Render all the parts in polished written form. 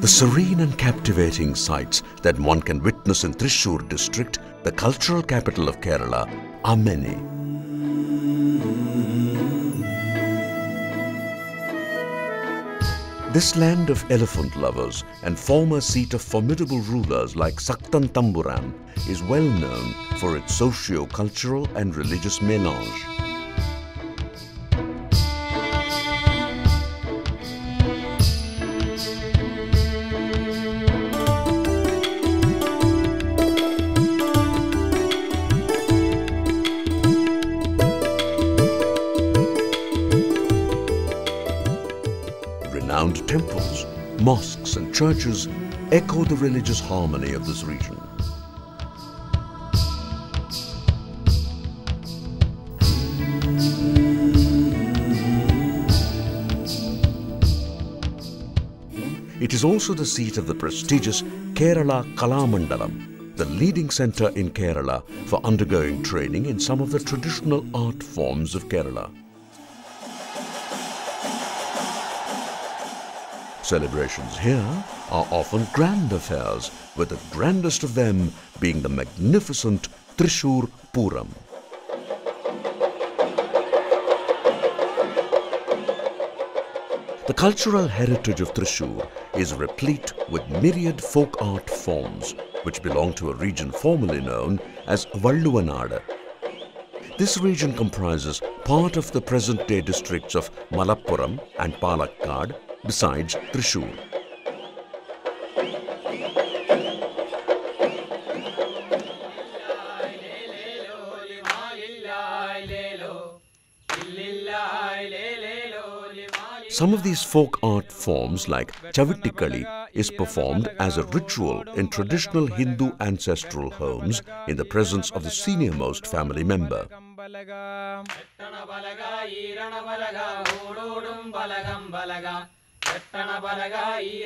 The serene and captivating sights that one can witness in Thrissur district, the cultural capital of Kerala, are many. This land of elephant lovers and former seat of formidable rulers like Saktan Tamburan is well known for its socio-cultural and religious melange. Renowned temples, mosques and churches echo the religious harmony of this region. It is also the seat of the prestigious Kerala Kalamandalam, the leading centre in Kerala for undergoing training in some of the traditional art forms of Kerala. Celebrations here are often grand affairs, with the grandest of them being the magnificent Thrissur Puram. The cultural heritage of Thrissur is replete with myriad folk art forms which belong to a region formerly known as Valluvanadu. This region comprises part of the present-day districts of Malappuram and Palakkad, besides Thrissur. Some of these folk art forms like Chavittikali is performed as a ritual in traditional Hindu ancestral homes in the presence of the senior-most family member.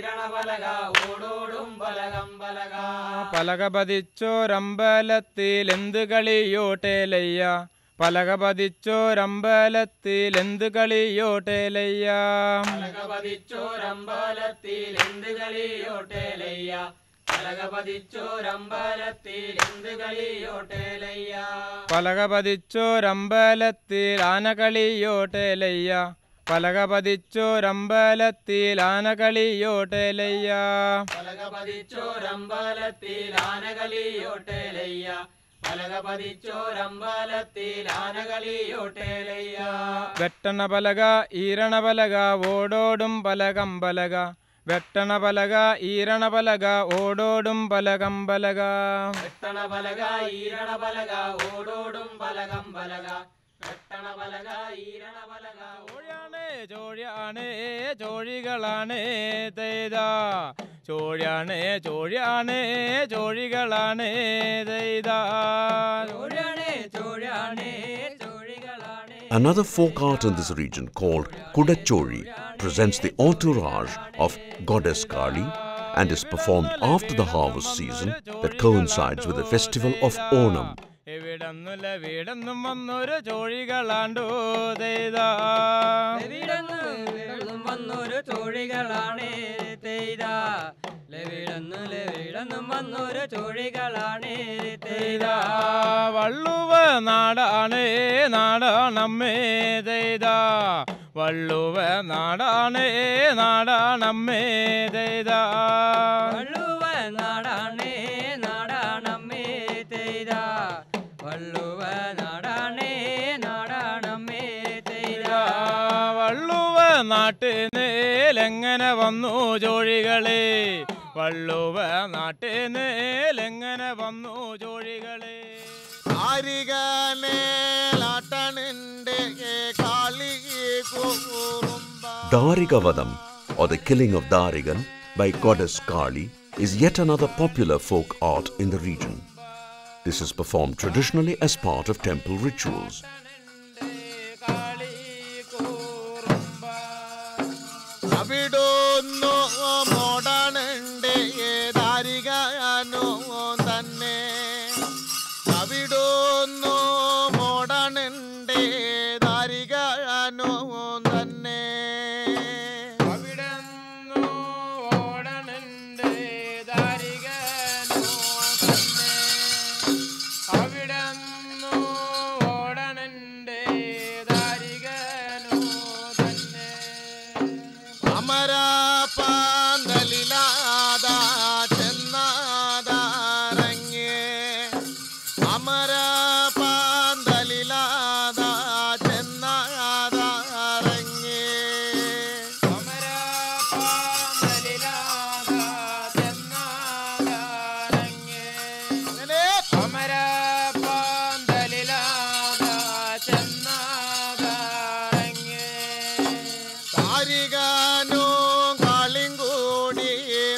Vettana balaga, Irana balaga, Vododum balagam balaga. Vettana balaga, Irana balaga, Vododum balagam balaga. Vettana balaga, Irana balaga, Vododum balagam balaga. Vettana balaga, Irana balaga. Choryane, choryane, chorigalane, Teda. Choryane, choryane, chorigalane, Teda. Choryane, choryane, chorigalane. Another folk art in this region called Kudachori presents the entourage of goddess Kali and is performed after the harvest season that coincides with the festival of Onam. Valluva nadane nadanamme deida. Valluva nadane nadanamme deida. Valluva nadane nadanamme deida. Valluva nadane nadanamme deida. Valluva nattine lengane vannu jorigale. Valluva nattine lengane vannu jorigale. Darigavadam, or the killing of Darigan by goddess Kali, is yet another popular folk art in the region. This is performed traditionally as part of temple rituals.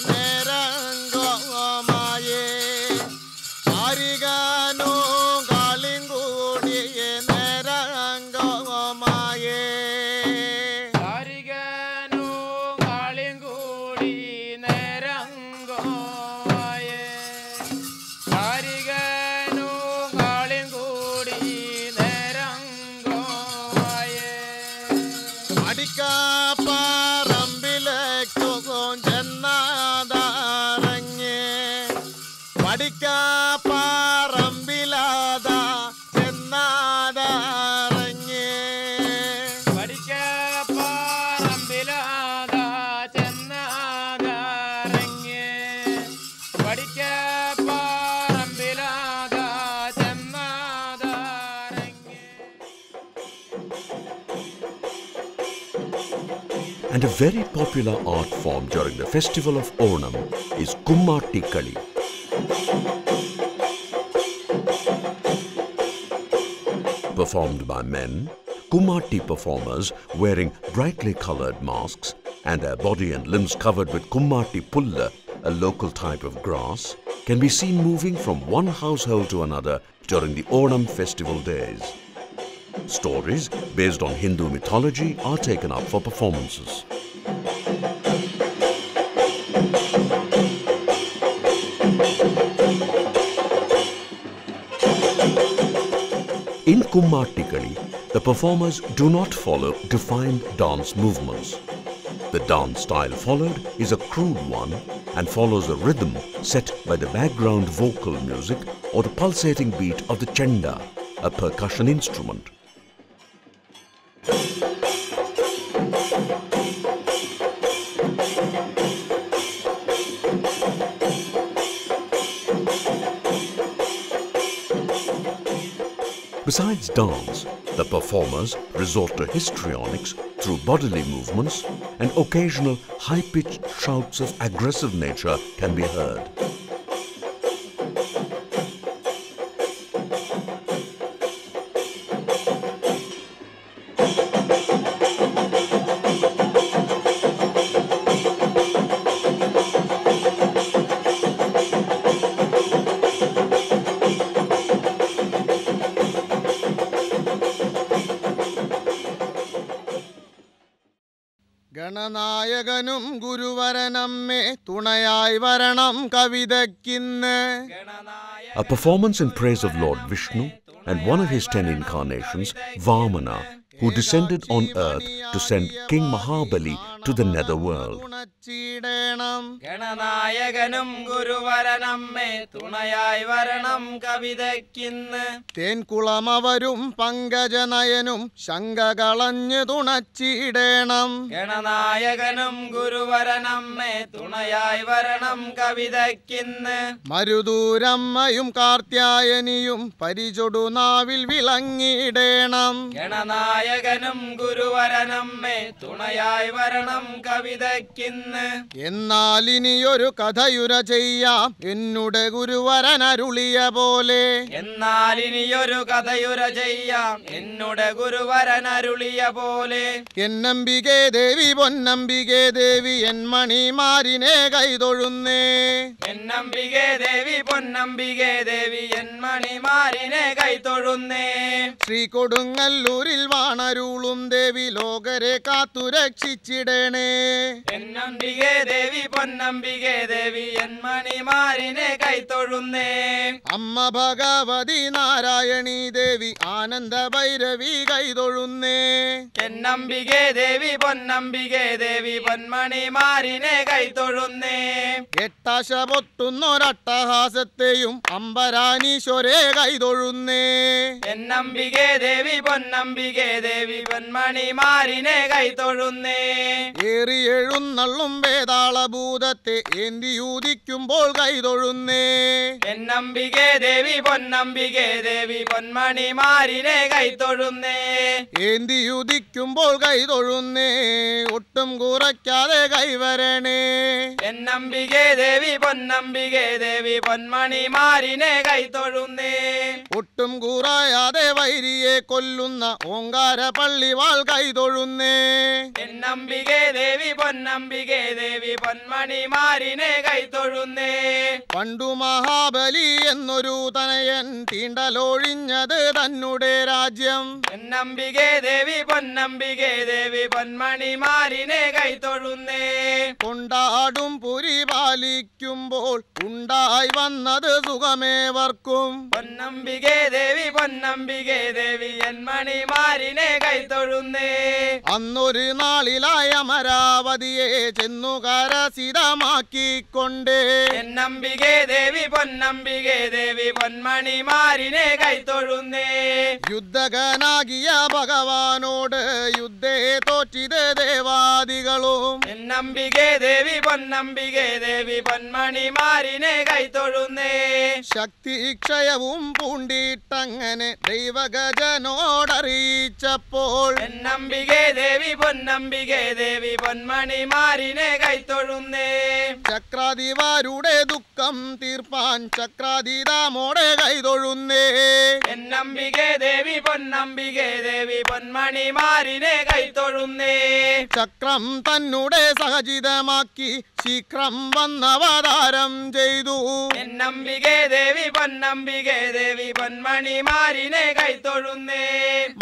നേരംഗമായേ ആരികാനോ കാളിങ്കൂടി നേരംഗമായേ ആരികാനോ കാളിങ്കൂടി നേരംഗമായേ ആരികാനോ കാളിങ്കൂടി നേരംഗമായേ അടിക്കാപ്പറമ്പിലേക്കോ ചെന്നാതാറങ്ങേ പഠിക്കാപ്പറമ്പിലാതാ ചെന്നാതാറങ്ങേ പഠിക്കാപ്പറമ്പിലാതാ ചെന്നാതാറങ്ങേ പഠിക്കാപ്പറമ്പിലാതാ ചെന്നാതാറങ്ങേ. And a very popular art form during the festival of Onam is Kummatti Kali. Performed by men, Kummatti performers wearing brightly colored masks and their body and limbs covered with Kummatti Pulla, a local type of grass, can be seen moving from one household to another during the Onam festival days. Stories based on Hindu mythology are taken up for performances. In Kummatti Kali, the performers do not follow defined dance movements. The dance style followed is a crude one and follows a rhythm set by the background vocal music or the pulsating beat of the chenda, a percussion instrument. Besides dance, the performers resort to histrionics through bodily movements, and occasional high-pitched shouts of aggressive nature can be heard. ഗണനായകനും ഗുരുവരനമ്മേ തുണയായി വരണം കവിതയ്ക്കിന്ന്. A performance in praise of Lord Vishnu and one of his 10 incarnations, Vamana, who descended on earth to send King Mahabali to the netherworld. ഗണനായകനും ഗുരുവരനമ്മേ തുണയായി വരണം കവിതയ്ക്കിന്ന്. തേൻകുളമവരും പങ്കജനയനും ശങ്ക കളഞ്ഞു തുണച്ചിടേണം. ഗണനായകനും ഗുരുവരനമ്മേ തുണയായി വരണം കവിതയ്ക്കിന്ന്. മരുദൂരമ്മയും കാർത്യായനിയും പരിചൊടു നാവിൽ വിളങ്ങിടേണം. ഗണനായകനും ഗുരുവരനമ്മേ തുണയായി വരണം കവിതയ്ക്കിന്ന്. എന്നാൽ ഇനിയൊരു കഥയുര ചെയ്യാം എന്നുടെ ഗുരുവരൻ അരുളിയ പോലെ. എന്നാൽ ഇനിയൊരു കഥയുര ചെയ്യാം എന്നുടെ ഗുരുവരൻ അരുളിയ പോലെ. എന്നംബികേ ദേവി പൊന്നംബികേ ദേവി എൻ മണിമാരിനെ കൈതൊഴുന്നേ. എന്നംബികേ ദേവി പൊന്നംബികേ ദേവി എൻ മണിമാരിനെ കൈതൊഴുന്നേ. ശ്രീ കൊടുങ്ങല്ലൂരിൽ വാണരുളും ദേവി ലോകരെ കാത്തു രക്ഷിച്ചിടണേ. എന്നംബികേ ദേവി പൊന്നംബികേ ദേവി എൻ മണിമാരിനെ കൈതൊഴുന്നേ. അമ്മ ഭഗവതി നാരായണി ദേവി ആനന്ദ ഭൈരവി കൈതൊഴുന്നേ. എന്നംബികേ ദേവി പൊന്നംബികേ ദേവി പൊന്മണിമാരിനെ കൈതൊഴുന്നേ. എട്ടാശ പൊട്ടുന്നൊരട്ടഹാസത്തെയും അമ്പരാനീശ്വരെ കൈതൊഴുന്നേ. എന്നംബികേ ദേവി പൊന്നംബികേ ദേവി പൊന്മണിമാരിനെ കൈതൊഴുന്നേ. ഏറിയെഴുന്നള്ളും വേതാളഭൂതത്തെ ഏന്തിയൂതിക്കുമ്പോൾ കൈതൊഴുന്നേ. എന്നംബികേ ദേവി പൊന്നംബികേ ദേവി പൊന്മണിമാരിനെ കൈതൊഴുന്നേ. ഏന്തിയുദിക്കുമ്പോൾ കൈതൊഴുന്നേ. ഒട്ടും കുറയ്ക്കാതെ കൈവരണേ. എന്നംബികേ ദേവി പൊന്നംബികേ ദേവി പൊന്മണിമാരിനെ കൈതൊഴുന്നേ. ഒട്ടും കുറയാതെ വൈരിയെ കൊല്ലുന്ന ഓങ്കാര പള്ളിവാൾ കൈതൊഴുന്നേ. എന്നംബികേ ദേവി പൊന്നംബികേ ദേവി പൊന്മണിമാരിനെ കൈത്തൊഴുന്നേ പണ്ടു മഹാബലി എന്നൊരു തനയൻ തീണ്ടലൊഴിഞ്ഞത് തന്നെ രാജ്യം എന്നംബികേ ദേവി പൊന്നംബികേ ദേവി പൊന്മണിമാരിനെ കൈത്തൊഴുന്നേ കൊണ്ടാടും പുരി പാലിക്കുമ്പോൾ ഉണ്ടായി വന്നത് സുഖമേവർക്കും പൊന്നംബികേ ദേവി എൻമണിമാരിനെ കൈത്തൊഴുന്നേ അന്നൊരു നാളിലായ അമരാവതിയെ ചെന്നു കരസിതമാക്കിക്കൊണ്ടേ എന്നംബികേ ദേവി പൊന്മണിമാരിനെ കൈത്തൊഴുന്നേ യുദ്ധകനാകിയ ഭഗവാനോട് യുദ്ധേ തോറ്റിത് ദേവാദികളും എന്നംബികേ ദേവി പൊന്മണിമാരിനെ കൈത്തൊഴുന്നേ ശക്തി ക്ഷയവും പൂണ്ടിട്ടങ്ങനെ ദൈവഗജനോടറിയിച്ചപ്പോൾ എന്നംബികേ ദേവി പൊന്മണിമാരിനെ കൈത്തൊഴുന്നേ ചക്രാധിവാരുടെ ദുഃഖം തീർപ്പാൻ ചക്രാധിതാമോടെ കൈതൊഴുന്നേ എന്നംബികേ ദേവി പൊന്മണിമാരിനെ കൈത്തൊഴുന്നേ ചക്രം തന്നെ സഹജിതമാക്കി ശീഘ്രം വന്നവതാരം ചെയ്തു എന്നംബികേ ദേവി പൊന്മണിമാരിനെ കൈത്തൊഴുന്നേ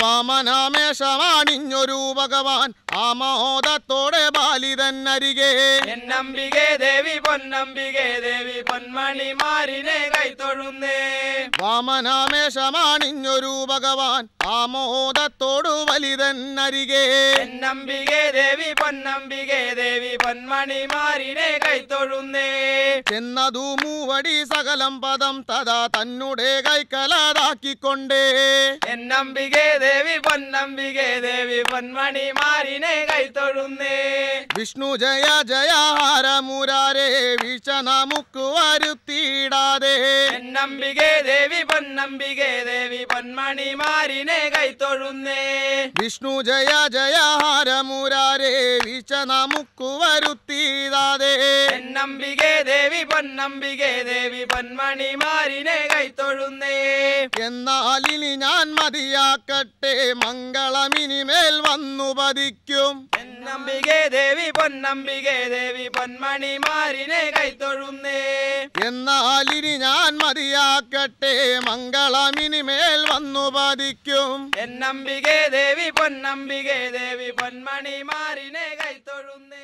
വാമനാമേഷമാണിഞ്ഞൊരു ഭഗവാൻ ആമോദത്തോടെ ബാലിതന്നരികെ എന്നംബികേ ദേവി പൊന്മണിമാരിനെ കൈത്തൊഴുന്നേ വാമനാമേഷമാണിഞ്ഞൊരു ഭഗവാൻ ആമോദത്തോടു വലിതന്നരികെ എന്നംബികേ ദേവി പൊന്മണിമാരിനെ കൈത്തൊഴുന്നേ ചെന്നതു മൂവടി സകലം പദം തഥാ തന്നെ കൈക്കലാതാക്കിക്കൊണ്ടേ എന്നംബികേ ദേവി പൊന്മണിമാരിനെ കൈത്തൊഴുന്നേ വിഷ്ണു ജയ ജയ ഹരമുരാരേ വീഴ്ച നമുക്ക് വരുത്തിയിടാതെ എന്നംബികേ ദേവി പൊന്മണിമാരിനെ കൈത്തൊഴുന്നേ വിഷ്ണു ജയ ജയ ഹരമുരാരേ വീഴ്ച നമുക്ക് വരുത്തിയിടാതെ എന്നംബികേ ദേവി പൊന്മണിമാരിനെ കൈത്തൊഴുന്നേ എന്നാലിനി ഞാൻ മതിയാക്കട്ടെ മംഗളമിനിമേൽ വന്നു പതിക്കും എന്നംബികേ ദേവി പൊന്മണിമാരിനെ കൈത്തൊഴുന്നേ എന്നാലിനി ഞാൻ മതിയാക്കട്ടെ മംഗളമിനിമേൽ വന്നു പതിക്കും എന്നംബികേ ദേവി പൊന്മണിമാരിനെ കൈത്തൊഴുന്നേ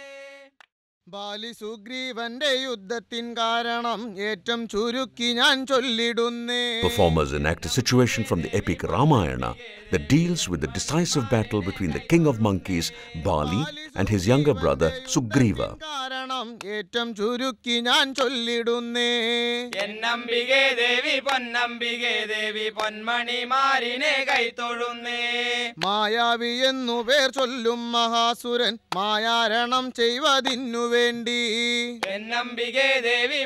ബാലി സുഗ്രീവന്റെ യുദ്ധത്തിൻ കാരണം ഏറ്റം ചുരുക്കി ഞാൻ ചൊല്ലിടുന്നേ. Performers enact a situation from the epic Ramayana that deals with the decisive battle between the king of monkeys, Bali, and his younger brother, Sugriva. കാരണം ഏറ്റം ചുരുക്കി ഞാൻ ചൊല്ലിടുന്നേ. എന്നംബികേ ദേവി പൊന്മണിമാരിനെ കൈത്തൊഴുന്നേ. മായാവി എന്നു പേർ ചൊല്ലും മഹാസുരൻ മായാരണം ചെയ്വതിന്നു വേണ്ടി എന്നംബികേ ദേവി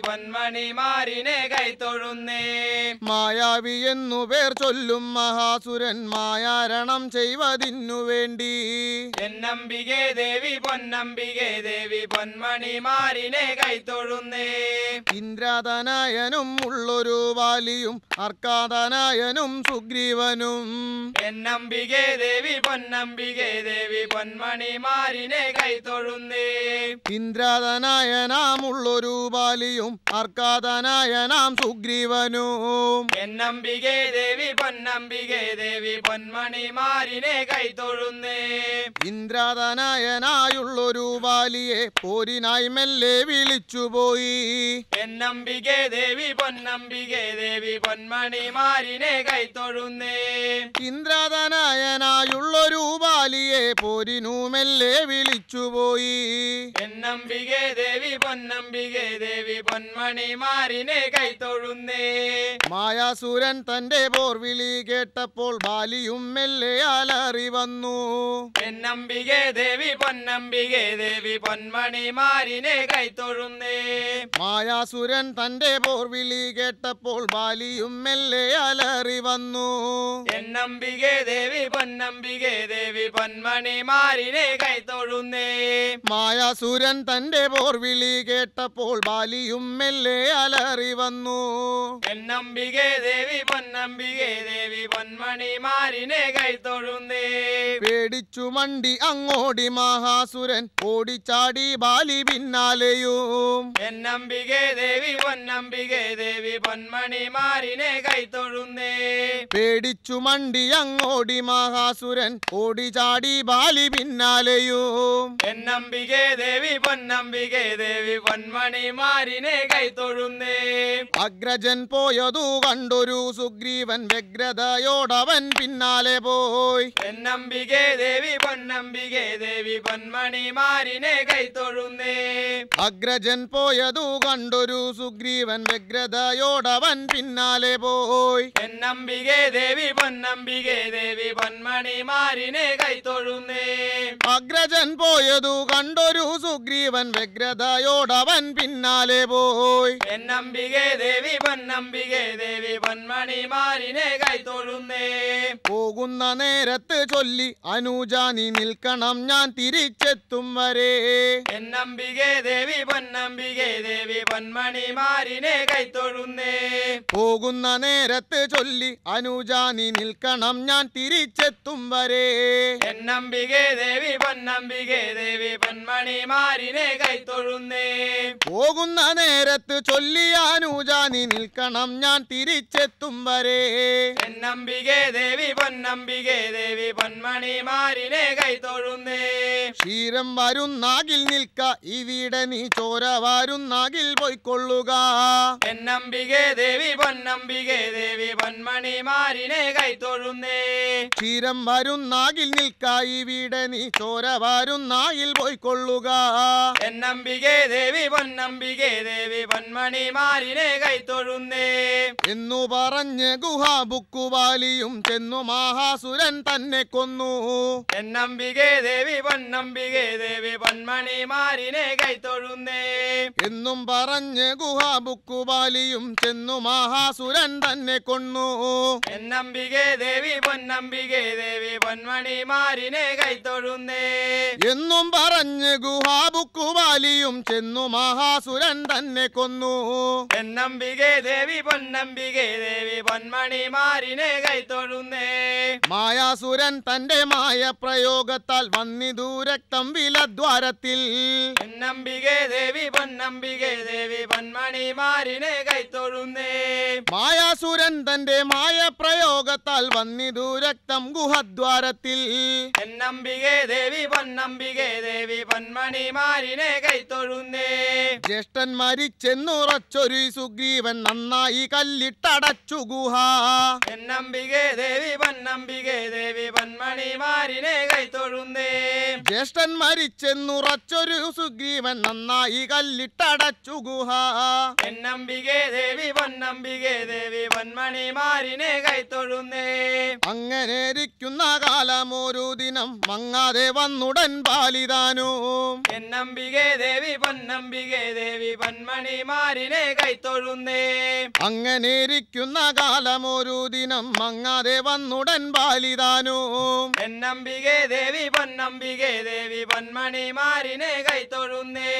പൊന്മണിമാരിനെ കൈത്തൊഴുന്നേ. മായാവി എന്നു പേർ ചൊല്ലും മഹാസുരൻ മായാരണം ചെയ്വതിന്നു വേണ്ടി എന്നംബികേ ദേവി പൊന്മണിമാരിനെ കൈത്തൊഴുന്നേ. ഇന്ദ്രതനയനും ഉള്ളൊരു ബാലിയും അർക്കാതനയനും സുഗ്രീവനും എന്നംബികേ ദേവി പൊന്മണിമാരിനെ കൈത്തൊഴുന്നേ. ഇന്ദ്രതനയനാമുള്ളൊരു ബാലിയും അർക്കാതനയനാം സുഗ്രീവനും എന്നംബികേ ദേവി പൊന്മണിമാരിനെ കൈത്തൊഴുന്നേ. ഇന്ദ്രതനയനായുള്ളൊരു ബാലിയെ പോരിനായി മെല്ലെ വിളിച്ചുപോയി. എന്നംബികേ ദേവി പൊന്മണിമാരിനെ കൈത്തൊഴുന്നേ. ഇന്ദ്രതനയനായുള്ളൊരു ബാലിയെ പോരിനു മെല്ലെ വിളിച്ചുപോയി. എന്നംബികേ ദേവി പൊന്മണിമാരിനെ കൈത്തൊഴുന്നേ. മായാസുരൻ തന്റെ പോർവിളി കേട്ടപ്പോൾ ബാലിയും മെല്ലെ അലറി വന്നു. എന്നംബികേ ദേവി പൊന്മണിമാരിനെ കൈത്തൊഴുന്നേ. മായാസുരൻ തന്റെ പോർവിളി കേട്ടപ്പോൾ ബാലിയും മെല്ലെ അലറി വന്നു. എന്നംബികേ ദേവി പൊന്മണിമാരിനെ കൈത്തൊഴുന്നേ. മായാസുരൻ തന്റെ പോർവിളി കേട്ടപ്പോൾ ബാലിയും മെല്ലെ അലറി വന്നു. എന്നംബികെ ദേവി പൊന്മണിമാരിനെ കൈത്തൊഴുന്നേ. പേടിച്ചു മണ്ടി അങ്ങോടി മഹാസുരൻ ഓടിച്ചാടി ബാലി പിന്നാലെയും. എന്നംബികെ ദേവി പൊന്മണിമാരിനെ കൈത്തൊഴുന്നേ. പേടിച്ചു മണ്ടി അങ്ങോടി മഹാസുരൻ ഓടിച്ചാടി ബാലി പിന്നാലെയും. എന്നംബികെ ദേവി പൊന്മണിമാരിനെ കൈത്തൊഴുന്നേ. അഗ്രജൻ പോയതു കണ്ടൊരു സുഗ്രീവൻ വ്യഗ്രതയോടവൻ പിന്നാലെ പോയി. എന്നംബികെ ദേവി പൊന്മണിമാരിനെ കൈത്തൊഴുന്നേ. അഗ്രജൻ പോയതു കണ്ടൊരു സുഗ്രീവൻ വ്യഗ്രതയോടവൻ പിന്നാലെ പോയി. എന്നംബികെ ദേവി പൊന്മണിമാരിനെ കൈത്തൊഴുന്നേ. അഗ്രജൻ പോയതു കണ്ടൊരു സുഗ്രീവൻ വ്യഗ്രതയോടവൻ പിന്നാലെ പോയി. എന്നംബികെ ദേവി പൊന്മണിമാരിനെ കൈത്തൊഴുന്നേ. പോകുന്ന നേരത്ത് ചൊല്ലി അനുജാനി നിൽക്കണം ഞാൻ തിരിച്ചെത്തും വരെ. എന്നംബികെ ദേവി പൊന്മണിമാരിനെ കൈത്തൊഴുന്നേ. പോകുന്ന നേരത്ത് ചൊല്ലി അനുജാനി നിൽക്കണം ഞാൻ തിരിച്ചെത്തും വരെ. എന്നംബികെ ദേവി പൊന്മണിമാരിനെ കൈത്തൊഴുന്നേ. പോകുന്ന നേരത്ത് ചൊല്ലി അനുജാനി നിൽക്കണം ഞാൻ തിരിച്ചെത്തും വരെ. എന്നംബികെ ദേവി പൊന്മണിമാരിനെ കൈത്തൊഴുന്നേ. ക്ഷീരം വരുന്നാകിൽ നിൽക്ക ഇവിടെ നീ ചോര വരുന്നാകിൽ പോയിക്കൊള്ളുക. എന്നംബികെ ദേവി പൊന്മണിമാരിനെ കൈത്തൊഴുന്നേ. ക്ഷീരം വരുന്നാകിൽ നിൽക്ക ഇവിടെ നീ ചോര വരുന്നാകിൽ പോയിക്കൊള്ളുക. എന്നംബികെ ദേവി പൊന്മണിമാരിനെ കൈത്തൊഴുന്നേ. എന്നു പറഞ്ഞ് ഗുഹാബുക്കുവാലിയും ചെന്നു മഹാസുരൻ തന്നെ കൊന്നു. എന്നംബികെ ദേവി പൊന്മണിമാരിനെ കൈത്തൊഴുന്നേ. എന്നും പറഞ്ഞ് ഗുഹാബുക്കുവാലിയും ചെന്നു മഹാസുരൻ തന്നെ കൊന്നു. എന്നംബികെ ദേവി പൊന്മണിമാരിനെ കൈത്തൊഴുന്നേ. എന്നും പറഞ്ഞ് ഗുഹാബുക്കുവാലിയും ചെന്നു മഹാസുരൻ തന്നെ കൊന്നു. എന്നംബികെ ദേവി പൊന്മണിമാരിനെ കൈത്തൊഴുന്നേ. മായാസുരൻ തന്റെ മായ പ്രയോഗത്താൽ വന്നിതു രക്തം വിലദ്വാരത്തിൽ. എന്നംബികെ ദേവി പൊന്മണിമാരിനെ കൈത്തൊഴുന്നേ. മായാസുരൻ തന്റെ മായ പ്രയോഗത്താൽ വന്നിതു രക്തം ഗുഹദ്വാരത്തിൽ. എന്നംബികെ ദേവി പൊന്മണിമാരിനെ കൈത്തൊഴുന്നേ. ജ്യേഷ്ഠൻ മരിച്ചെന്നുറച്ചൊരു സുഗ്രീവൻ നന്നായി കല്ലിട്ടടച്ചു ഗുഹ. എന്നംബികെ ദേവി പൊന്മണിമാരിനെ കൈത്തൊഴുന്നേ. ജ്യേഷ്ഠൻ മരിച്ചെന്നുറച്ചൊരു സുഗ്രീവൻ നന്നായി കല്ലിട്ടടച്ചു ഗുഹ. എന്നംബികെ ദേവി പൊന്മണിമാരിനെ കൈത്തൊഴുന്നേ. അങ്ങനെ ഇരിക്കുന്ന കാലമൊരു ദിനം മങ്ങാതെ വന്നുടൻ ബാലിതാനും. എന്നംബികെ ദേവി പൊന്മണിമാരിനെ കൈത്തൊഴുന്നേ. അങ്ങനെ ഇരിക്കുന്ന കാലമൊരു ദിനം മങ്ങാതെ വന്നുടൻ ബാലിതാനും. എന്നംബികെ ദേവി പൊന്മണിമാരിനെ കൈത്തൊഴുന്നേ.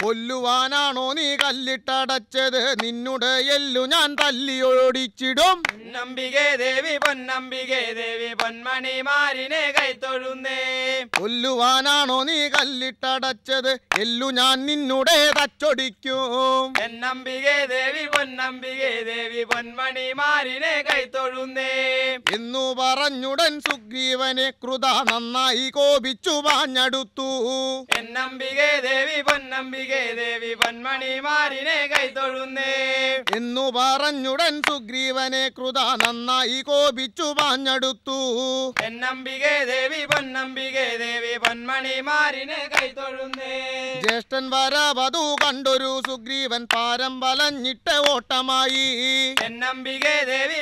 കൊല്ലുവാനാണോ നീ കല്ലിട്ടടച്ചത് നിന്നുടെ എല്ലു ഞാൻ തല്ലിയൊടിച്ചിടും. എന്നംബികെ ദേവി പൊന്മണിമാരിനെ കൈത്തൊഴുന്നേ. കൊല്ലുവാനാണോ നീ കല്ലിട്ടടച്ചത് എല്ലു ഞാൻ നിന്നുടെ തച്ചൊടിക്കും. എന്നംബികെ ദേവി പൊന്മണിമാരിനെ കൈത്തൊഴുന്നേ. എന്നു പറഞ്ഞുടൻ സുഗ്രീവനെ കൃത നന്നായി കോപിച്ചു പാഞ്ഞടുത്തു. എന്നംബികെ ദേവി പൊന്മണിമാരിനെ കൈത്തൊഴുന്നേ. എന്നു പറഞ്ഞുടൻ സുഗ്രീവനെ കൃത നന്നായി കോപിച്ചു പാഞ്ഞടുത്തു. എന്നംബികെ ദേവി പൊന്മണിമാരിനെ കൈത്തൊഴുന്നേ. ജ്യേഷ്ഠൻ വരവതു കണ്ടൊരു സുഗ്രീവൻ പാരം വലഞ്ഞിട്ട് ഓട്ടമായി. എന്നംബികെ ദേവി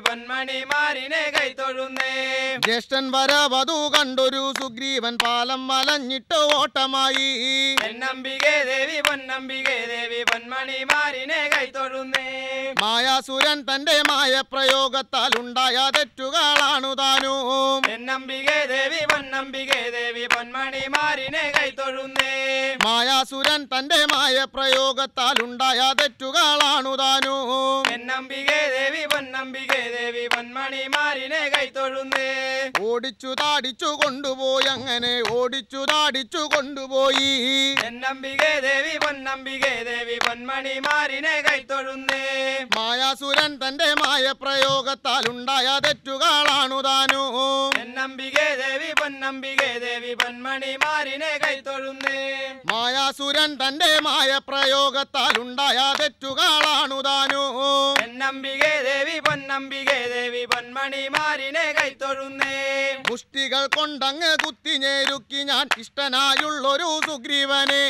പൊന്മണിമാരിനെ കൈത്തൊഴുന്നേ. ജ്യേഷ്ഠൻ വരവതു കണ്ടൊരു സുഗ്രീവൻ പാലം വലഞ്ഞിട്ട് ഓട്ടമായി. എന്നംബികേ ദേവി പൊന്നംബികേ ദേവി പൊന്മണിമാരിനെ കൈത്തൊഴുന്നേ. മായാസുരൻ തന്റെ മായ പ്രയോഗത്താൽ ഉണ്ടായ തെറ്റുകളാണു താനും. എന്നംബികേ ദേവി പൊന്നംബികേ ദേവി പൊന്മണിമാരിനെ കൈത്തൊഴുന്നേ. മായാസുരൻ തന്റെ മായ പ്രയോഗത്താൽ ഉണ്ടായ തെറ്റുകളാണു താനും. എന്നംബികേ ദേവി പൊന്നംബികേ ദേവി പൊന്മണിമാരിനെ കൈത്തൊഴുന്നേ. ഓടിച്ചു താടിച്ചു കൊണ്ടുപോയി, അങ്ങനെ ഓടിച്ചു താടിച്ചു കൊണ്ടുപോയി. എന്നംബികേ ദേവി പൊന്നംബികേ ദേവി പൊന്മണിമാരിനെ കൈത്തൊഴുന്നേ. മായാസുരൻ തന്റെ മായ പ്രയോഗത്താൽ ഉണ്ടായ തെറ്റുകളാണു താനും. എന്നംബികേ ദേവി പൊന്നംബികേ ദേവി പൊന്മണിമാരിനെ കൈത്തൊഴുന്നേ. മായാസുരൻ തന്റെ മായ പ്രയോഗത്താൽ ഉണ്ടായ തെറ്റുകളാണു താനും. എന്നംബികേ ദേവി പൊന്നംബികേ ദേവി പൊന്മണിമാരിനെ കൈത്തൊഴുന്നേ. മുഷ്ടികൾ കൊണ്ടങ്ങ് കുത്തിഞ്ഞേരുക്കി ഞാൻ ഇഷ്ടനായുള്ളൊരു സുഗ്രീവനെ.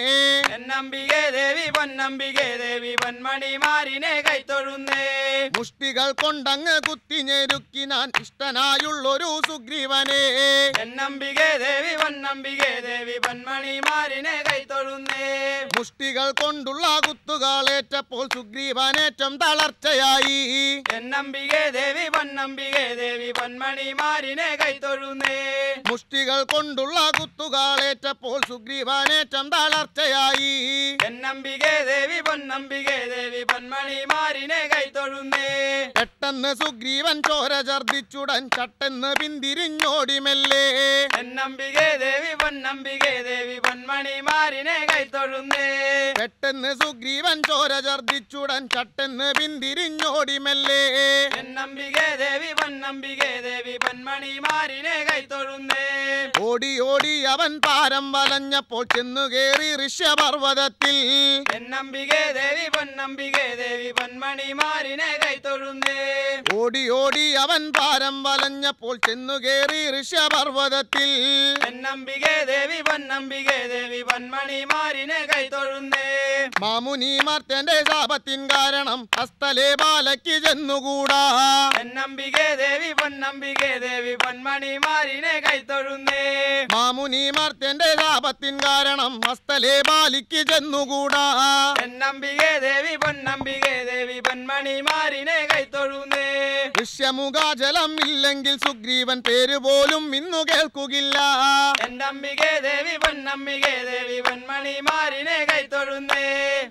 എന്നംബികേ ദേവി പൊന്നംബികേ ദേവി പൊന്മണിമാരിനെ കൈത്തൊഴുന്നേ. മുഷ്ടികൾ കൊണ്ടങ്ങ് കുത്തിഞ്ഞേരുക്കി ഞാൻ ഇഷ്ടനായുള്ളൊരു സുഗ്രീവനെ. എന്നംബികേ ദേവി പൊന്നംബികേ ദേവി പൊന്മണിമാരിനെ കൈത്തൊഴുന്നേ. മുഷ്ടികൾ കൊണ്ടുള്ള കുത്തുകളേറ്റപ്പോൾ സുഗ്രീവനേറ്റം തളർച്ചയായി. എന്നംബികേ ദേവി പൊന്നംബികേ ദേവി പൊന്മണിമാരിനെ കൈത്തൊഴുന്നേ. മുഷ്ടികൾ കൊണ്ടുള്ള കുത്തുകളേറ്റപ്പോൾ സുഗ്രീവനേറ്റം തളർച്ചയായി. എന്നംബികേ ദേവി പൊന്നംബികേ ദേവി പൊന്മണിമാരിനെ കൈത്തൊഴുന്നേ. പെട്ടെന്ന് സുഗ്രീവൻ ചോര ഛർദിച്ചുടൻ ചട്ടെന്ന് പിന്തിരിഞ്ഞോടി മെല്ലെ. എന്നംബികേ ദേവി പൊന്നംബികേ ദേവി പൊന്മണിമാരിനെ കൈത്തൊഴുന്നേ. പെട്ടെന്ന് സുഗ്രീവൻ ചോര ഛർദിച്ചുടൻ ചട്ടെന്ന് പിന്തിരിഞ്ഞോടി മെല്ലെ. എന്നംബികേ ദേവി പൊന്നംബികേ ദേവി പൊന്മണിമാരിനെ കൈത്തൊഴുന്നേ. ഓടി ഓടി അവൻ പാരം വലഞ്ഞപ്പോൾ ചെന്നു കേറി ഋഷ്യപർവ്വതത്തിൽ. എന്നംബികേ ദേവി പൊന്നംബികേ ദേവി പൊന്മണിമാരിനെ കൈത്തൊഴുന്നേ. ഓടി ഓടി അവൻ പാരം വലഞ്ഞപ്പോൾ ചെന്നു കേറി ഋഷ്യപർവ്വതത്തിൽ. എന്നംബികേ ദേവി പൊന്നംബികേ ദേവി പൊന്മണിമാരിനെ കൈത്തൊഴുന്നേ. മാമുനിമാർ തന്റെ ശാപത്തിൻ കാരണം ഹസ്തലേ ബാലയ്ക്ക് ചെന്നുകൂടാ. എന്നംബികേ ദേവി പൊന്നംബികേ ദേവി പൊന്മണിമാരിനെ കൈത്തൊഴുന്നേ. മാമുനിമാർ തന്റെ ശാപത്തിൻ കാരണം ഹസ്തലേ ബാലിക്ക് ചെന്നുകൂടാ. എന്നംബികേ ദേവി പൊന്നംബികേ ദേവി പൊന്മണിമാരിനെ കൈത്തൊഴുന്നേ. ഋഷ്യമുഖാചലം ഇല്ലെങ്കിൽ സുഗ്രീവൻ പേര് പോലും ഇന്നു കേൾക്കുകില്ല. എന്നംബികേ ദേവി പൊന്നംബികേ ദേവി പൊന്മണിമാരിനെ കൈത്തൊഴുന്നേ.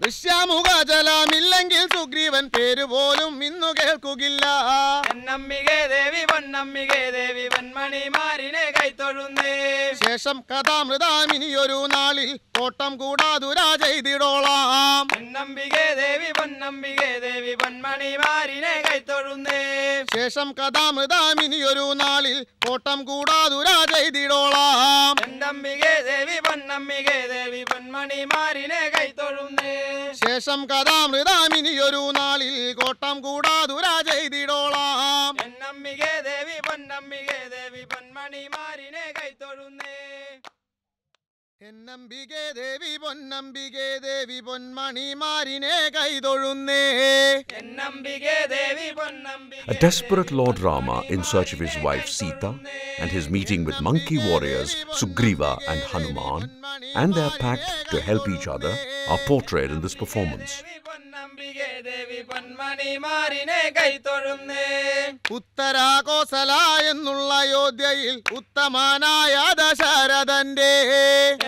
ഋഷ്യമുഖാചലമില്ലെങ്കിൽ സുഗ്രീവൻ പേര് പോലും ഇന്നു കേൾക്കുകില്ല. എന്നംബികേ ദേവി പൊന്നംബികേ ദേവി പൊന്മണിമാരിനെ കൈത്തൊഴുന്നേ. ശേഷം കഥാമൃതാമിനിയൊരു നാളിൽ കോട്ടം കൂടാതുരാ ചെയ്തിടോളാം. എന്നംബികേ ദേവി പൊന്നംബികേ ദേവി പൊന്മണിമാരിനെ കൈത്തൊഴുന്നേ. ശേഷം കഥാമൃതാമിനിയൊരു നാളിൽ കോട്ടം കൂടാതുരാ ചെയ്തിടോളാം. എന്നംബികേ ദേവി പൊന്നംബികേ ദേവി പൊന്മണിമാരിനെ കൈത്തൊഴുന്നേ. ശേഷം കഥാമൃതാമിനിയൊരു നാളിൽ കോട്ടം കൂടാതുരാ ചെയ്തിടോളാം. എന്നംബികേ ദേവി പൊന്നംബികേ ദേവി പൊന്മണിമാരിനെ കൈത്തൊഴുന്നേ. എന്നംബികേ ദേവി പൊന്നംബികേ ദേവി പൊന്മണിമാരിനെ കൈതൊഴുന്നേ. എന്നംബികേ ദേവി പൊന്നംബികേ. A desperate Lord Rama in search of his wife Sita and his meeting with monkey warriors Sugriva and Hanuman and their pact to help each other are portrayed in this performance. പൊന്നംബികേ ദേവി പൊന്മണിമാരിനെ കൈത്തൊഴുന്നേ. ഉത്തരാ കോസല എന്നുള്ള അയോധ്യയിൽ ഉത്തമനായ ദശരഥന്റെ.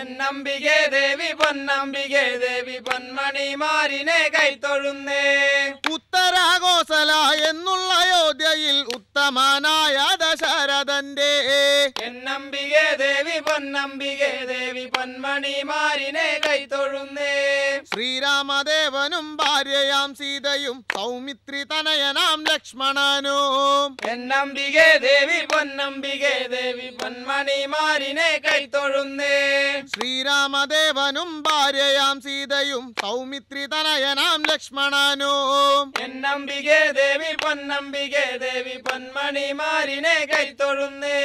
എന്നംബികേ ദേവി പൊന്നംബികേ ദേവി പൊന്മണിമാരിനെ കൈത്തൊഴുന്നേ. ഉത്തരാ കോസല എന്നുള്ള അയോധ്യയിൽ ഉത്തമനായ ദശരഥന്റെ. എന്നംബികേ ദേവി പൊന്നംബികേ ദേവി പൊന്മണിമാരിനെ കൈത്തൊഴുന്നേ. ശ്രീരാമദേവനും ഭാര്യയാം സീതയും സൗമിത്രി തനയനാം ലക്ഷ്മണനും. എന്നംബികേ ദേവി പൊന്നംബികേ ദേവി പൊന്മണിമാരിനെ കൈത്തൊഴുന്നേ. ശ്രീരാമദേവനും ഭാര്യയാം സീതയും സൗമിത്രി തനയനാം ലക്ഷ്മണനും. എന്നംബികേ ദേവി പൊന്നംബികേ ദേവി പൊന്മണിമാരിനെ കൈത്തൊഴുന്നേ.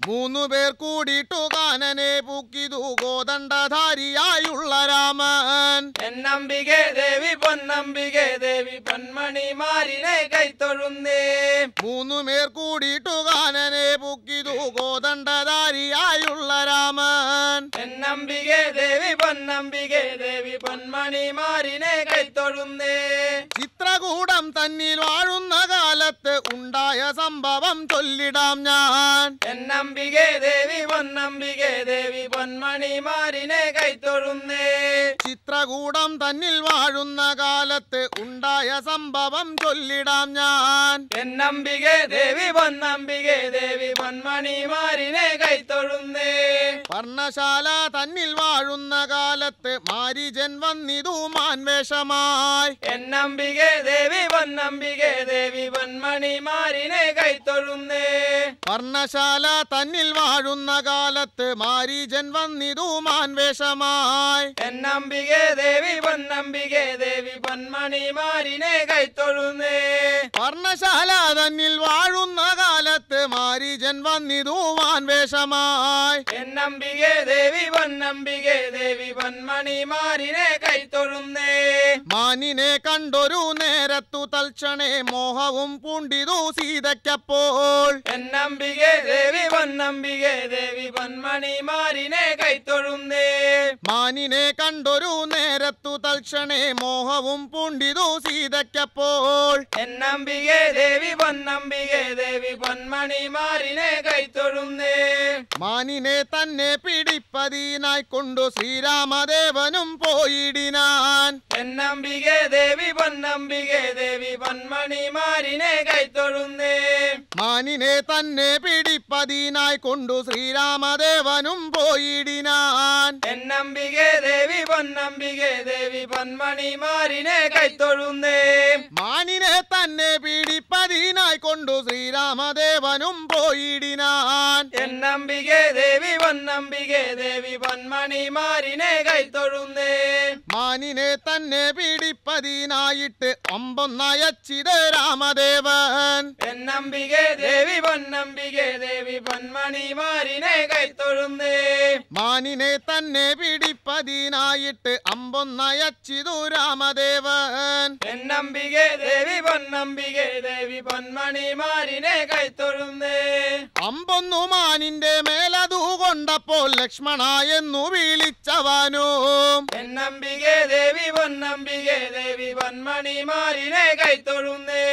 3 പേർ കൂടിയിട്ടു കാനനെ പൂക്കിതു കോദണ്ഡധാരിയായുള്ള രാമൻ. എന്നംബികേ ദേവി ദേവി പൊന്നംബികെ ദേവി പൊന്മണിമാരിനെ കൈത്തൊഴുന്നേ മൂന്നുമേർ കൂടിയിട്ടു കാനനെ പൊക്കിതു കോദണ്ഡധാരിയായുള്ള രാമൻ എന്നംബികെ ദേവി പൊന്നംബികെ ദേവി പൊന്മണിമാരിനെ കൈത്തൊഴുന്നേ ചിത്രകൂടം തന്നിൽ വാഴുന്ന കാലത്ത് ഉണ്ടായ സംഭവം ചൊല്ലിടാം ഞാൻ എന്നംബികെ ദേവി പൊന്നംബികെ ദേവി പൊന്മണിമാരിനെ കൈത്തൊഴുന്നേ ചിത്രകൂടം തന്നിൽ വാഴുന്ന കാലത്ത് ഉണ്ടായ സംഭവം ചൊല്ലിടാം ഞാൻ എന്നംബികെ ദേവി പൊന്നംബികെ ദേവി പൊന്മണിമാരിനെ കൈത്തൊഴുന്നേ പർണശാല തന്നിൽ വാഴുന്ന കാലത്ത് മാരീജൻ വന്നിതു മാൻവേഷമായി എന്നംബികെ ദേവി പൊന്നംബികെ ദേവി പൊന്മണിമാരിനെ കൈത്തൊഴുന്നേ പർണശാല തന്നിൽ വാഴുന്ന കാലത്ത് മാരീജൻ വന്നിതു മാൻവേഷമായി എന്നംബികെ ദേവി പൊന്നംബികെ ദേവി പൊന്മണിമാരിനെ കൈത്തൊഴുന്നേ പർണശാല തന്നിൽ വാഴുന്ന കാലത്ത് മാരീജൻ വന്നിതു മാൻവേഷമായി എന്നംബികെ ദേവി പൊന്നംബികെ ദേവി പൊന്മണിമാരിനെ കൈത്തൊഴുന്നേ മാനിനെ കണ്ടൊരു നേരത്തു തൽക്ഷണേ മോഹവും പൂണ്ടിതു സീതയ്ക്കപ്പോൾ എന്നംബികെ ദേവി പൊന്നംബികെ ദേവി പൊന്മണിമാരിനെ കൈത്തൊഴുന്നേ മാനിനെ കണ്ടൊരു നേരത്തു തൽക്ഷണേ മോഹവും പൂണ്ടിതു സീതയ്ക്കപ്പോൾ എന്നംബികെ ദേവി പൊന്നംബികെ ദേവി പൊന്മണിമാരിനെ കൈത്തൊഴുന്നേ മാനിനെ തന്നെ പിടിപ്പതിനായി കൊണ്ടു ശ്രീരാമദേവനും പോയിടിനാൻ എന്നംബികെ ദേവി പൊന്നംബികെ ദേവി പൊന്മണിമാരിനെ കൈത്തൊഴുന്നേ മാനിനെ തന്നെ പിടിപ്പതിനായി കൊണ്ടു ശ്രീരാമദേവനും പോയിടിനാൻ എന്നംബികെ ദേവി പൊന്നംബികെ ദേവി പൊന്മണിമാരിനെ കൈത്തൊഴുന്നേ മാനിനെ തന്നെ പിടിപ്പതിനായി കൊണ്ടു ശ്രീരാമദേവനും പോയിടിനാൻ എന്നംബികെ ദേവി പൊന്നംബികെ ദേവി പൊന്മണിമാരിനെ കൈത്തൊഴുന്നേ മാനിനെ തന്നെ പിടിപ്പതിനായിട്ട് അമ്പൊന്നയച്ചിത് രാമദേവൻ എന്നംബികെ ദേവി പൊന്നംബികെ ദേവി പൊന്മണിമാരിനെ കൈത്തൊഴുന്നേ മാനിനെ തന്നെ പിടിപ്പതിനായിട്ട് അമ്പൊന്നയച്ചിതു രാമദേവൻ എന്നംബികെ ദേവി പൊന്നംബികെ ദേവി പൊന്മണിമാരിനെ കൈത്തൊഴുന്നേ അമ്പൊന്നു മാനിന്റെ മേലതു കൊണ്ടപ്പോൾ ലക്ഷ്മണ എന്നു വിളിച്ചവനും എന്നംബികെ ദേവി പൊന്നംബികെ ദേവി പൊന്മണിമാരിനെ കൈത്തൊഴുന്നേ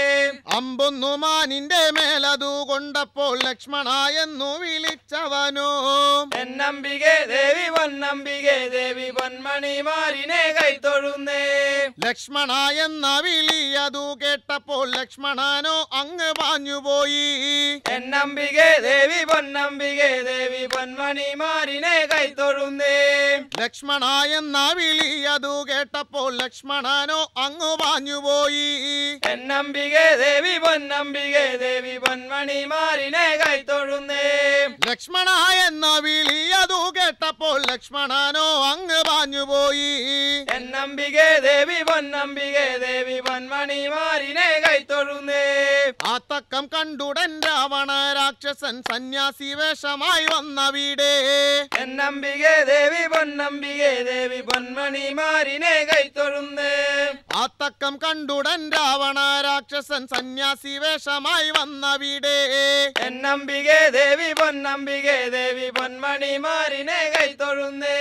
അമ്പൊന്നു മാനിന്റെ മേലതു കൊണ്ടപ്പോൾ ലക്ഷ്മണ എന്നു വിളിച്ചവനും എന്നംബികെ ദേവി പൊന്നംബികെ ദേവി പൊന്മണിമാരിനെ കൈത്തൊഴുന്നേ ലക്ഷ്മണ എന്ന വിളിയതു കേട്ടപ്പോൾ ലക്ഷ്മണനോ അങ്ങ് പാഞ്ഞുപോയി എന്നംബികെ ദേവി പൊന്നംബികെ ദേവി പൊന്മണിമാരിനെ കൈത്തൊഴുന്നേ ലക്ഷ്മണ എന്ന വിളിയതു കേട്ടപ്പോൾ ലക്ഷ്മണനോ അങ്ങ് പാഞ്ഞുപോയി എന്നംബികെ ദേവി പൊന്നംബികെ ദേവി പൊന്മണിമാരിനെ കൈത്തൊഴുന്നേ ലക്ഷ്മണ എന്ന വിളിയതു കേട്ടപ്പോൾ ലക്ഷ്മണനോ അങ്ങ് പാഞ്ഞുപോയി എന്നംബികെ ദേവി പൊന്നംബികെ ദേവി പൊന്മണിമാരിനെ കൈത്തൊഴുന്നേ ആ തക്കം കണ്ടുടൻ രാവണ രാക്ഷസൻ സന്യാസി വേഷമായി വന്നവിടെ എന്നംബികെ ദേവി പൊന്നംബികെ ദേവി പൊന്മണിമാരിനെ കൈത്തൊഴുന്നേ ആ തക്കം കണ്ടുടൻ രാവണ രാക്ഷസൻ സന്യാസി വേഷമായി വന്നവിടെ എന്നംബികെ ദേവി പൊന്നംബികെ ദേവി പൊന്മണിമാരിനെ കൈത്തൊഴുന്നേ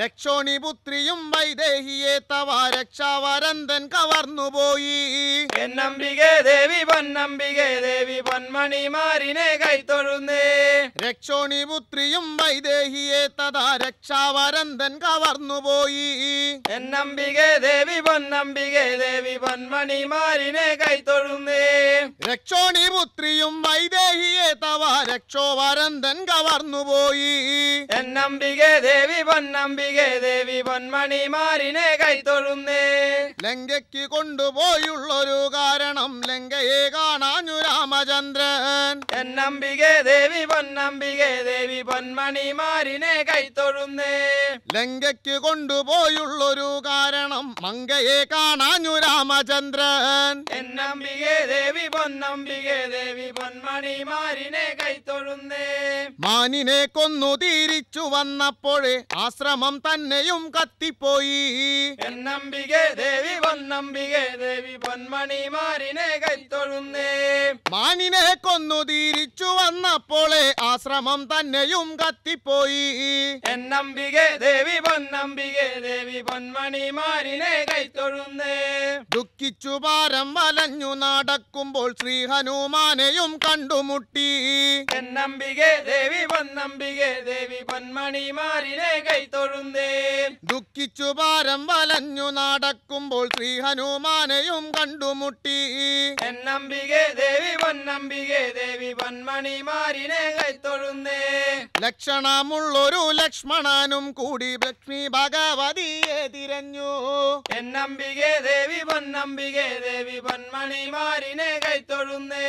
രക്ഷോണി പുത്രിയും വൈദേഹിയെ തവ രക്ഷാവരന്തൻ കവർന്നുപോയി എന്നംബികെ ദേവി പൊന്നംബികെ ദേവി പൊന്മണിമാരിനെ കൈത്തൊഴുന്നേ രക്ഷോണി പുത്രിയും വൈദേഹിയെ തഥാ രക്ഷാവരന്തൻ കവർന്നുപോയി എന്നംബികെ ദേവി പൊന്നംബികെ ദേവി പൊന്മണിമാരിനെ കൈത്തൊഴുന്നേ രക്ഷോണി പുത്രിയും വൈദേഹിയെ തവ രക്ഷോവരന്തൻ കവർന്നുപോയി എന്നംബികെ ദേവി പൊന്നംബികെ ദേവി പൊന്മണിമാരിനെ കൈത്തൊഴുന്നേ ലങ്കയ്ക്ക് കൊണ്ടുപോയുള്ളൊരു കാരണം ലങ്കയെ കാണാഞ്ഞു രാമചന്ദ്രൻ എന്നംബികെ ദേവി പൊന്നംബികെ ദേവി പൊന്മണിമാരിനെ കൈത്തൊഴുന്നേ ലങ്കയ്ക്ക് കൊണ്ടുപോയുള്ളൊരു കാരണം മങ്കയെ കാണാഞ്ഞു രാമചന്ദ്രൻ. എന്നംബികെ ദേവി പൊന്നംബികെ ദേവി പൊന്മണിമാരിനെ കൈത്തൊഴുന്നേ. മാനിനെ കൊന്നു തിരിച്ചു വന്നപ്പോഴേ ആശ്രമം തന്നെയും കത്തിപ്പോയി. എന്നംബികെ ദേവി പൊന്നംബികെ ദേവി പൊന്മണിമാരിനെ കൈത്തൊഴുന്നേ. മാനിനെ കൊന്നു തിരിച്ചു വന്നപ്പോഴേ ആശ്രമം തന്നെയും കത്തിപ്പോയി. എന്നംബികെ ദേവി പൊന്നംബികെ ദേവി പൊന്മണിമാരിനെ കൈത്തൊഴുന്നേ. ദുഃഖിച്ചു ഭാരം വലഞ്ഞു നടക്കുമ്പോൾ ശ്രീ ഹനുമാനെയും കണ്ടുമുട്ടി. എന്നംബികെ ദേവി പൊന്നംബികെ ദേവി പൊന്മണിമാരിനെ കൈത്തൊഴുന്നേ. ദുഃഖിച്ചു ഭാരം വലഞ്ഞു നടക്കുമ്പോൾ ശ്രീ ഹനുമാനെയും കണ്ടുമുട്ടി. എന്നംബികെ ദേവി പൊന്നംബികെ ദേവി പൊന്മണിമാരിനെ കൈത്തൊഴുന്നേ. ലക്ഷണമുള്ളൊരു ലക്ഷ്മണനും കൂടി ലക്ഷ്മി ഭഗവതിയെ തിരഞ്ഞു. എന്നംബികെ ദേവി പൊന്നംബികെ ദേവി പൊന്മണിമാരിനെ കൈത്തൊഴുന്നേ.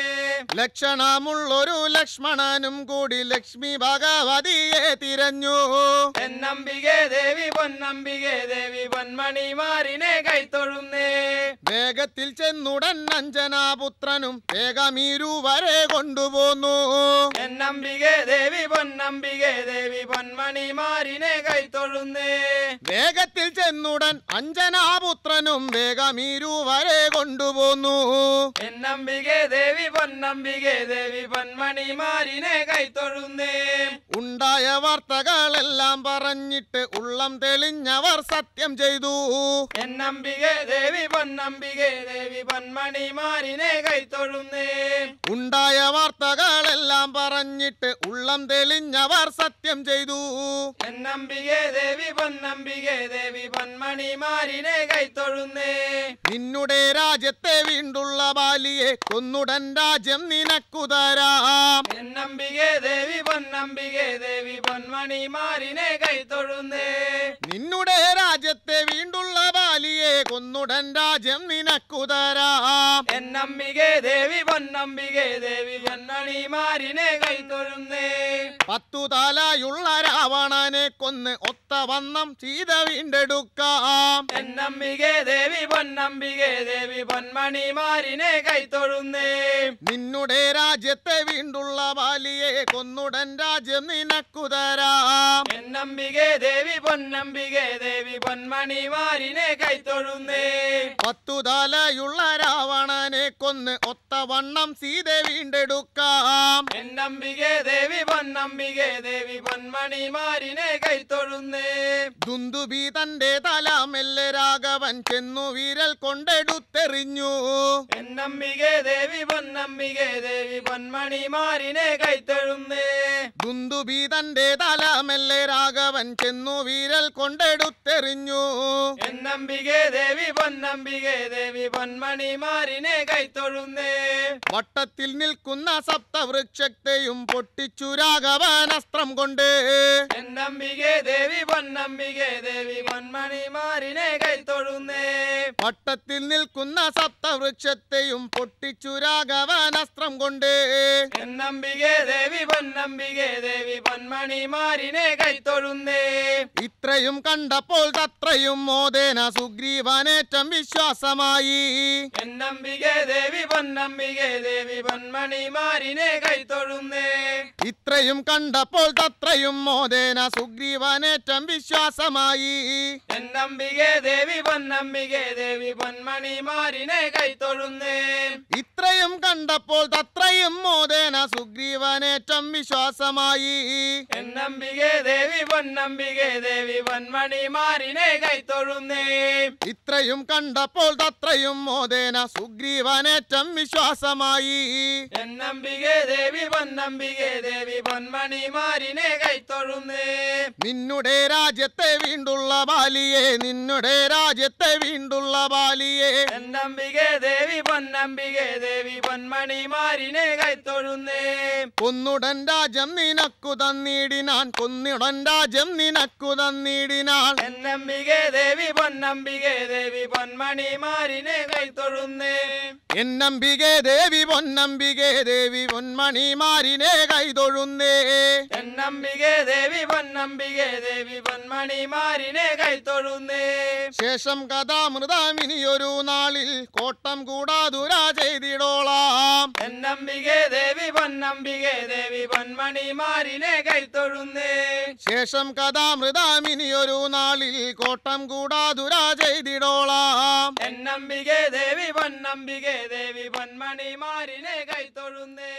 ലക്ഷണമുള്ളൊരു ലക്ഷ്മണനും കൂടി ലക്ഷ്മി ഭഗവതിയെ തിരഞ്ഞു. എന്നംബികെ ദേവി പൊന്നംബികെ ദേവി പൊന്മണിമാരിനെ കൈത്തൊഴുന്നേ. വേഗത്തിൽ ചെന്നുടൻ അഞ്ജനാപുത്രനും വേഗമീരുവരെ കൊണ്ടുപോന്നു. എന്നംബികെ ദേവി പൊന്നംബികെ ദേവി പൊന്മണിമാരിനെ കൈത്തൊഴുന്നേ. വേഗത്തിൽ ചെന്നുടൻ അഞ്ജനാപുത്രനും വേഗമീരുവരെ കൊണ്ടുപോന്നു. എന്നംബികെ ദേവി പൊന്നംബികെ ദേവി പൊന്മണിമാരിനെ കൈത്തൊഴുന്നേ. ഉണ്ടായ വാർത്തകളെല്ലാം പറഞ്ഞിട്ട് ഉള്ളം തെളിഞ്ഞവർ സത്യം ചെയ്തു. എന്നംബികെ ദേവി പൊന്നംബികെ ദേവി പൊന്മണിമാരിനെ കൈത്തൊഴുന്നേ. ഉണ്ടായ വാർത്തകളെല്ലാം പറഞ്ഞിട്ട് ഉള്ളം തെളിഞ്ഞവർ സത്യം ചെയ്തു. എന്നംബികെ ദേവി പൊന്നംബികെ ദേവി പൊന്മണിമാരിനെ കൈത്തൊഴുന്നേ. നിന്നുടെ രാജ്യത്തെ വീണ്ടുള്ള ബാലിയെ കൊന്നുടൻ രാജ്യം നിനക്കു തരാം. എന്നംബികെ ദേവി പൊന്നംബികെ ദേവി പൊന്മണിമാരിനെ കൈത്തൊഴുന്നേ. നിന്നുടെ രാജ്യത്തെ വീണ്ടുള്ള ബാലിയെ കൊന്നുടൻ രാജ്യം നിനക്കു തരാം. എന്നംബികെ ദേവി പൊന്നംബികെ ദേവി പൊന്മണിമാരിനെ കൈത്തൊഴുന്നേ. 10 തലയുള്ള രാവണനെ കൊന്ന് ഒത്ത വണ്ണം സീത വീണ്ടെടുക്കാം. എന്നംബികെ ദേവി പൊന്നംബികെ ദേവി പൊന്മണിമാരിനെ കൈത്തൊഴുന്നേ. നിന്നുടെ രാജ്യത്തെ വീണ്ടുള്ള ബാലിയെ കൊന്നുടൻ രാജ്യം നിനക്കു തരാം. എന്നംബികെ ദേവി പൊന്നംബികെ ദേവി പൊന്മണിമാരിനെ കൈത്തൊഴുന്നേ. 10 തലയുള്ള രാവണനെ കൊന്ന് ഒത്ത വണ്ണം സീത വീണ്ടെടുക്കാം. എന്നംബികെ ദേവി പൊന്നംബികെ ദേവി പൊന്മണിമാരിനെ കൈത്തൊഴുന്നേ. ദുന്ദുബി തന്റെ തല മെല്ലെ രാഘവൻ ചെന്നു വിരൽ കൊണ്ടെടുത്തെറിഞ്ഞു. എന്നംബികെ ദേവി പൊന്നംബികെ ദേവി പൊന്മണിമാരിനെ കൈത്തൊഴുന്നേ. ദുന്ദുബി തന്റെ തല മെല്ലെ രാഘവൻ ചെന്നു വിരൽ കൊണ്ടെടുത്തെറിഞ്ഞു. എന്നംബികെ ദേവി പൊന്നംബികെ ദേവി പൊന്മണിമാരിനെ കൈത്തൊഴുന്നേ. വട്ടത്തിൽ നിൽക്കുന്ന സപ്തവൃക്ഷത്തെയും പൊട്ടിച്ചു രാഘവൻ അസ്ത്രം കൊണ്ട്. എന്നംബികെ ദേവി പൊന്നംബികെ ദേവി പൊന്മണിമാരിനെ കൈത്തൊഴുന്നേ. വട്ടത്തിൽ നിൽക്കുന്ന സപ്തവൃക്ഷത്തെയും പൊട്ടിച്ചു രാഘവൻ അസ്ത്രം കൊണ്ട്. എന്നംബികെ ദേവി പൊന്നംബികെ ദേവി പൊന്മണിമാരിനെ കൈത്തൊഴുന്നേ. ഇത്രയും കണ്ടപ്പോൾ തത്രയും മോദേന സുഗ്രീവനേറ്റം വിശ്വാസമായി. എന്നംബികെ ദേവി പൊന്നംബികെ ദേവി പൊന്മണിമാരിനെ കൈത്തൊഴുന്നേ. ഇത്രയും കണ്ടപ്പോൾ തത്രയും മോദേന സുഗ്രീവനേറ്റം വിശ്വാസമായി. എന്നംബികെ ദേവി പൊന്നംബികെ ദേവി പൊന്മണിമാരിനെ കൈത്തൊഴുന്നേ. ഇത്രയും കണ്ടപ്പോൾ തത്രയും മോദേന സുഗ്രീവനേറ്റം വിശ്വാസമായി. എന്നംബികെ ദേവി പൊന്നംബികെ ദേവി പൊന്മണിമാരിനെ കൈത്തൊഴുന്നേ. ഇത്രയും കണ്ടപ്പോൾ തത്രയും മോദേന സുഗ്രീവനേറ്റം വിശ്വാസമായി. എന്നംബികെ ദേവി പൊന്നംബികെ ദേവി പൊന്മണിമാരിനെ കൈത്തൊഴുന്നേ. നിന്നുടെ രാജ്യത്തെ വീണ്ടുള്ള ബാലിയെ നിന്നുടെ രാജ്യത്തെ വീണ്ടുള്ള ബാലിയെ. എന്നംബികെ ദേവി പൊന്നംബികെ ദേവി പൊന്മണിമാരിനെ കൈത്തൊഴുന്നേ. കൊന്നുടൻ രാജ്യം നിനക്കു തന്നിടിനാൻ കൊന്നുടൻ രാജ്യം നിനക്കു തന്നിടിനാൾ. എന്നംബികെ ദേവി പൊന്നംബികെ ദേവി പൊന്മണിമാരിനെ കൈത്തൊഴുന്നേ. എന്നംബികെ ദേവി പൊന്നംബികെ ദേവി പൊന്മണിമാരിനെ കൈതൊഴുന്നേ എന്നംബികെ ദേവി പൊന്നംബികെ ദേവി പൊന്മണിമാരിനെ കൈത്തൊഴുന്നേ ശേഷം കഥാമൃതം ഇനിയൊരു നാളിൽ കോട്ടം കൂടാതുരാ ചെയ്തിടോളാം എന്നംബികെ ദേവി പൊന്നംബികെ ദേവി പൊന്മണിമാരിനെ കൈത്തൊഴുന്നേ ശേഷം കഥാമൃതം ഇനിയൊരു നാളിൽ കോട്ടം കൂടാതുരാ ചെയ്തിടോളാം എന്നംബികെ ദേവി പൊന്നംബികെ ദേവി പൊന്മണിമാരിനെ കൈത്തൊഴുന്നേ